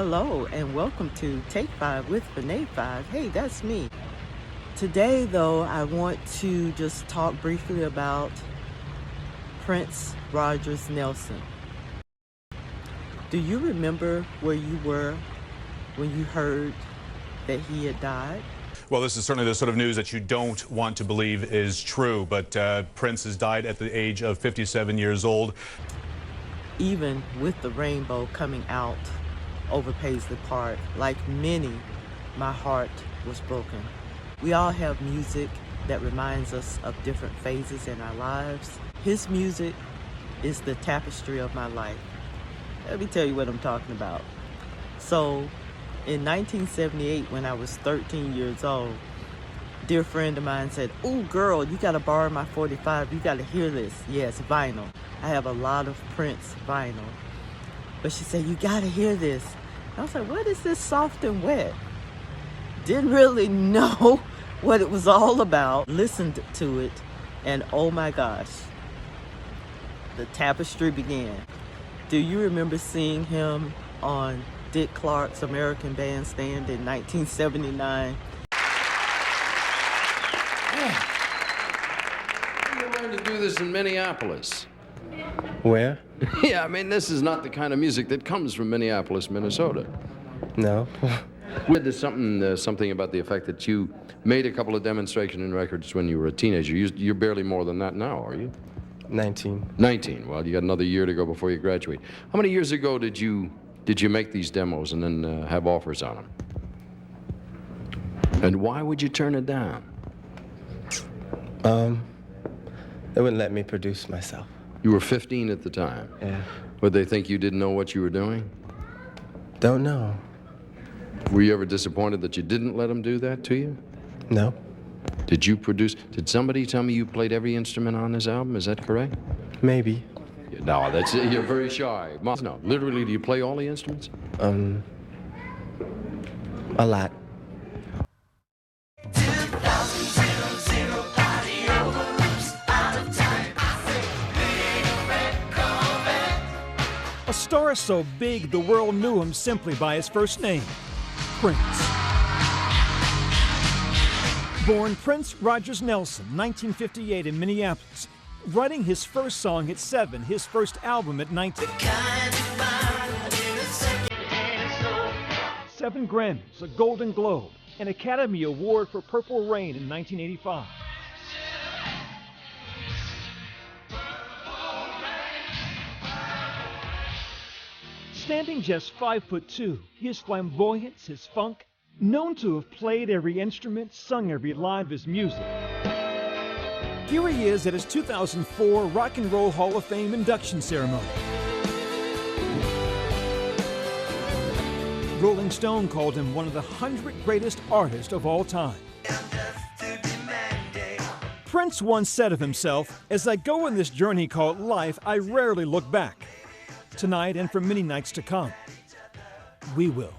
Hello and welcome to Take 5 with Fanae 5. Hey, that's me. Today though, I want to just talk briefly about Prince Rogers Nelson. Do you remember where you were when you heard that he had died? Well, this is certainly the sort of news that you don't want to believe is true, but Prince has died at the age of 57 years old. Even with the rainbow coming out over Paisley Park, like many, my heart was broken. We all have music that reminds us of different phases in our lives. His music is the tapestry of my life. Let me tell you what I'm talking about. So, in 1978, when I was 13 years old, a dear friend of mine said, "Oh girl, you gotta borrow my 45, you gotta hear this." Yes, vinyl. I have a lot of Prince vinyl. But she said, "You gotta hear this." I was like, "What is this soft and wet?" Didn't really know what it was all about. Listened to it, and oh my gosh, the tapestry began. Do you remember seeing him on Dick Clark's American Bandstand in 1979? You learned to do this in Minneapolis. Where? Yeah, I mean, this is not the kind of music that comes from Minneapolis, Minnesota. No. There's something about the effect that you made a couple of demonstration records when you were a teenager. You're barely more than that now, are you? 19. 19. Well, you got another year to go before you graduate. How many years ago did you make these demos and then have offers on them? And why would you turn it down? They wouldn't let me produce myself. You were 15 at the time. Yeah. Would they think you didn't know what you were doing? Don't know. Were you ever disappointed that you didn't let them do that to you? No. Did somebody tell me you played every instrument on this album? Is that correct? Maybe. No, you're very shy. No, literally, do you play all the instruments? A lot. A star so big the world knew him simply by his first name, Prince. Born Prince Rogers Nelson, 1958 in Minneapolis, writing his first song at 7, his first album at 19. 7 Grammys, a Golden Globe, an Academy Award for Purple Rain in 1985. Standing just 5'2", his flamboyance, his funk, known to have played every instrument, sung every line of his music. Here he is at his 2004 Rock and Roll Hall of Fame induction ceremony. Rolling Stone called him one of the 100 greatest artists of all time. Prince once said of himself, "As I go on this journey called life, I rarely look back." Tonight and for many nights to come, we will.